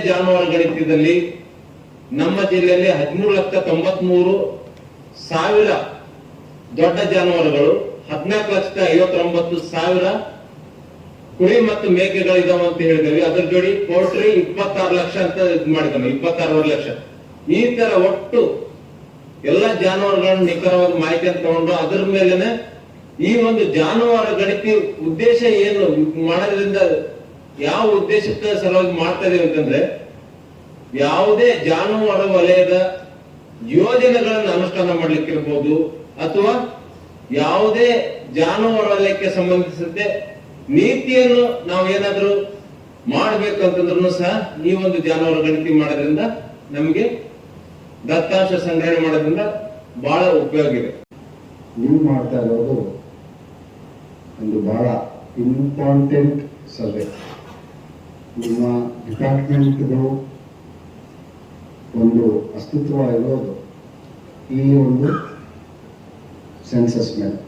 ಜಾನುವಾರು ಗಣಿತದಲ್ಲಿ ನಮ್ಮ ಜಿಲ್ಲೆಯಲ್ಲಿ 13,93,000 ದೊಡ್ಡ ಜಾನುವಾರುಗಳು, 14,59,000 ಕುರಿ ಮತ್ತು ಮೇಕೆಗಳು ಇದಾವ ಅಂತ ಹೇಳಿದ್ವಿ. ಅದ್ರ ಜೋಡಿ ಪೋಲ್ಟ್ರಿ 26 ಲಕ್ಷ ಅಂತ ಮಾಡಿದಾನೆ, 26 ಲಕ್ಷ. ಈ ತರ ಒಟ್ಟು ಎಲ್ಲ ಜಾನುವಾರುಗಳನ್ನ ನಿಖರವಾದ ಮಾಹಿತಿಯನ್ನು ತಗೊಂಡು ಅದ್ರ ಮೇಲೆನೆ ಈ ಒಂದು ಜಾನುವಾರು ಗಣತಿ ಉದ್ದೇಶ ಏನು ಮಾಡೋದ್ರಿಂದ ಯಾವ ಉದ್ದೇಶಕ್ಕೆ ಸಲುವಾಗಿ ಮಾಡ್ತಾ ಇದೀವಿ ಅಂತಂದ್ರೆ, ಯಾವುದೇ ಜಾನುವಾರು ವಲಯದ ಯೋಜನೆಗಳನ್ನು ಅನುಷ್ಠಾನ ಮಾಡ್ಲಿಕ್ಕಿರ್ಬೋದು ಅಥವಾ ಯಾವುದೇ ಜಾನುವಾರು ವಲಯಕ್ಕೆ ಸಂಬಂಧಿಸಿದಂತೆ ನೀತಿಯನ್ನು ನಾವು ಏನಾದ್ರೂ ಮಾಡ್ಬೇಕು ಅಂತಂದ್ರೂ ಸಹ ಈ ಒಂದು ಜಾನುವಾರು ಗಣತಿ ಮಾಡೋದ್ರಿಂದ ನಮಗೆ ದತ್ತಾಂಶ ಸಂಗ್ರಹಣೆ ಮಾಡೋದ್ರಿಂದ ಬಹಳ ಉಪಯೋಗ ಇದೆ. ನೀವು ಮಾಡ್ತಾ ಇರೋದು ಒಂದು ಬಹಳ ಇಂಪಾರ್ಟೆಂಟ್ ಸರ್ವೆ. ನಿಮ್ಮ ಡಿಪಾರ್ಟ್ಮೆಂಟ್ದು ಒಂದು ಅಸ್ತಿತ್ವ ಇರೋದು ಈ ಒಂದು ಸೆನ್ಸಸ್ ಮೇಲೆ.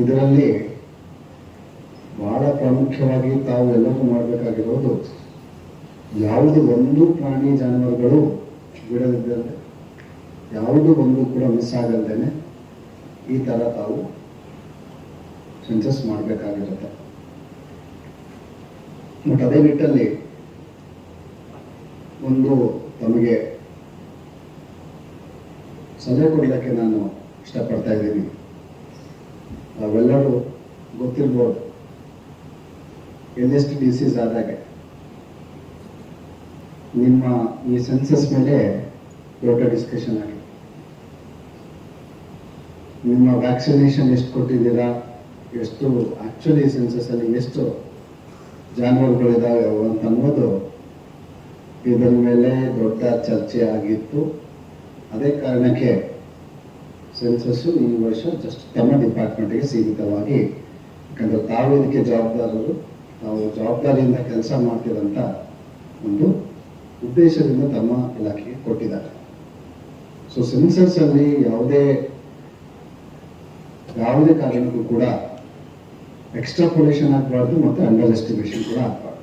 ಇದರಲ್ಲಿ ಬಹಳ ಪ್ರಾಮುಖ್ಯವಾಗಿ ತಾವು ಎಲ್ಲರೂ ಮಾಡಬೇಕಾಗಿರೋದು, ಯಾವುದು ಒಂದು ಪ್ರಾಣಿ ಜಾನುವಾರುಗಳು ಬಿಡದಿದ್ದರೆ, ಯಾವುದು ಒಂದು ಕೂಡ ಮಿಸ್ ಆಗಲ್ದೇನೆ ಈ ತರ ತಾವು ಸೆನ್ಸಸ್ ಮಾಡಬೇಕಾಗಿರುತ್ತೆ. ಬಟ್ ಅದೇ ನಿಟ್ಟಲ್ಲಿ ಒಂದು ತಮಗೆ ಸಲಹೆ ಕೊಡಲಿಕ್ಕೆ ನಾನು ಇಷ್ಟಪಡ್ತಾ ಇದ್ದೀನಿ. ನಾವೆಲ್ಲರೂ ಗೊತ್ತಿರ್ಬೋದು, LST ಡಿಸೀಸ್ ಆದಾಗ ನಿಮ್ಮ ಈ ಸೆನ್ಸಸ್ ಮೇಲೆ ದೊಡ್ಡ ಡಿಸ್ಕಷನ್ ಆಗಿದೆ. ನಿಮ್ಮ ವ್ಯಾಕ್ಸಿನೇಷನ್ ಎಷ್ಟು ಕೊಟ್ಟಿದ್ದೀರಾ, ಎಷ್ಟು ಆಕ್ಚುಲಿ ಸೆನ್ಸಸ್ ಅಲ್ಲಿ ಎಷ್ಟು ಜಾನುವಾರುಗಳಿದಾವೆ ಅಂತ ಅನ್ನೋದು ಇದರ ಮೇಲೆ ದೊಡ್ಡ ಚರ್ಚೆ ಆಗಿತ್ತು. ಅದೇ ಕಾರಣಕ್ಕೆ ಸೆನ್ಸಸ್ಸು ಈ ವರ್ಷ ಜಸ್ಟ್ ತಮ್ಮ ಡಿಪಾರ್ಟ್ಮೆಂಟ್ಗೆ ಸೀಮಿತವಾಗಿ, ಯಾಕಂದ್ರೆ ತಾವು ಇದಕ್ಕೆ ಜವಾಬ್ದಾರರು, ತಾವು ಜವಾಬ್ದಾರಿಯಿಂದ ಕೆಲಸ ಮಾಡ್ತಿರಂತ ಒಂದು ಉದ್ದೇಶದಿಂದ ತಮ್ಮ ಇಲಾಖೆಗೆ ಕೊಟ್ಟಿದ್ದಾರೆ. ಸೊ ಸೆನ್ಸಸ್ ಅಲ್ಲಿ ಯಾವುದೇ ಕಾರಣಕ್ಕೂ ಕೂಡ ಎಕ್ಸ್ಟ್ರಾಪೊಲೇಷನ್ ಆಗಬಾರ್ದು ಮತ್ತು ಅಂಡರ್ ಎಸ್ಟಿಮೇಷನ್ ಕೂಡ ಆಗಬಾರ್ದು.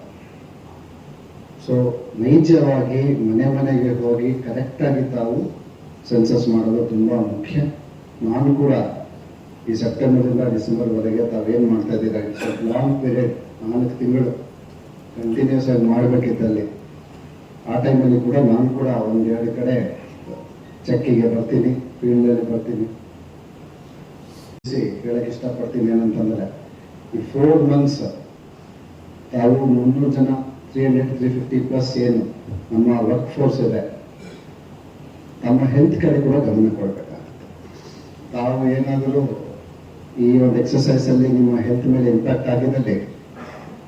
ಸೊ ನೈಜವಾಗಿ ಮನೆಗೆ ಹೋಗಿ ಕರೆಕ್ಟಾಗಿ ತಾವು ಸೆನ್ಸಸ್ ಮಾಡೋದು ತುಂಬಾ ಮುಖ್ಯ. ನಾನು ಕೂಡ ಈ ಸೆಪ್ಟೆಂಬರಿಂದ ಡಿಸೆಂಬರ್ವರೆಗೆ ತಾವೇನು ಮಾಡ್ತಾ ಇದ್ದೀರಾ, ಲಾಂಗ್ ಪೀರಿಯಡ್ 4 ತಿಂಗಳು ಕಂಟಿನ್ಯೂಸ್ ಆಗಿ ಮಾಡಬೇಕಿದ್ದಲ್ಲಿ ಆ ಟೈಮಲ್ಲಿ ಕೂಡ ನಾನು ಕೂಡ 1-2 ಕಡೆ ಚೆಕ್ಕಿಗೆ ಬರ್ತೀನಿ, ಫೀಲ್ಡಲ್ಲಿ ಬರ್ತೀನಿ. ಹೇಳಕ್ಕೆ ಇಷ್ಟಪಡ್ತೀನಿ ಏನಂತಂದ್ರೆ, ಈ 4 ಮಂತ್ಸ್ ತಾವು 300 ಜನ 300-350 ಪ್ಲಸ್ ಏನು ನಮ್ಮ ವರ್ಕ್ ಫೋರ್ಸ್ ಇದೆ, ತಮ್ಮ ಹೆಲ್ತ್ ಕಡೆ ಕೂಡ ಗಮನ ಕೊಡಬೇಕಾಗುತ್ತೆ. ತಾವು ಏನಾದರೂ ಈ ಒಂದು ಎಕ್ಸಸೈಸ್ ಅಲ್ಲಿ ನಿಮ್ಮ ಹೆಲ್ತ್ ಮೇಲೆ ಇಂಪ್ಯಾಕ್ಟ್ ಆಗಿದ್ದಲ್ಲಿ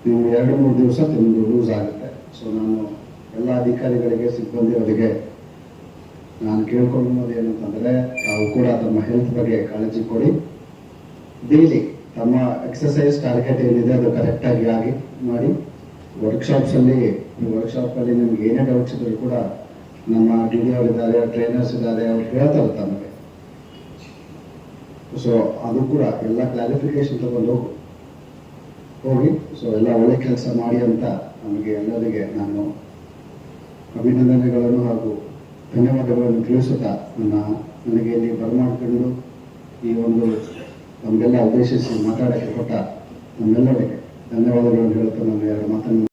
ನೀವು 2-3 ದಿವಸ ನಿಮ್ಮದು ಲೂಸ್ ಆಗುತ್ತೆ. ಸೊ ನಾನು ಎಲ್ಲ ಅಧಿಕಾರಿಗಳಿಗೆ, ಸಿಬ್ಬಂದಿಯವರಿಗೆ ನಾನು ಕೇಳ್ಕೊಳ್ಳೋದು ಏನಂತಂದ್ರೆ, ತಾವು ಕೂಡ ತಮ್ಮ ಹೆಲ್ತ್ ಬಗ್ಗೆ ಕಾಳಜಿ ಕೊಡಿ. ಡೈಲಿ ತಮ್ಮ ಎಕ್ಸಸೈಸ್ ಟಾರ್ಗೆಟ್ ಏನಿದೆ ಅದು ಕರೆಕ್ಟಾಗಿ ಮಾಡಿ. ವರ್ಕ್ಶಾಪ್ಸಲ್ಲಿ ನಿಮ್ಗೆ ಏನೇ ಡೌಟ್ಸ್ ಇದ್ರೂ ಕೂಡ ನಮ್ಮ ಡಿ ಅವರಿದ್ದಾರೆ, ಟ್ರೈನರ್ಸ್ ಇದ್ದಾರೆ, ಅವ್ರು ಹೇಳ್ತಾರೆ ತಮಗೆ. ಸೊ ಅದು ಕೂಡ ಎಲ್ಲ ಕ್ಲಾರಿಫಿಕೇಶನ್ ತಗೊಂಡು ಹೋಗಿ. ಸೊ ಎಲ್ಲ ಒಳ್ಳೆ ಕೆಲಸ ಮಾಡಿ ಅಂತ ನಮಗೆ ಎಲ್ಲರಿಗೆ ನಾನು ಅಭಿನಂದನೆಗಳನ್ನು ಹಾಗೂ ಧನ್ಯವಾದಗಳನ್ನು ತಿಳಿಸುತ್ತಾ, ನನಗೆ ಇಲ್ಲಿ ಬರಮಾಡಿಕೊಂಡು ಈ ಒಂದು ನಮಗೆಲ್ಲ ಉದ್ದೇಶಿಸಿ ಮಾತಾಡೋಕ್ಕೆ ಕೊಟ್ಟ ನಮ್ಮೆಲ್ಲರಿಗೆ ಧನ್ಯವಾದಗಳನ್ನು ಹೇಳುತ್ತಾ ನಾನು 2 ಮಾತನ್ನು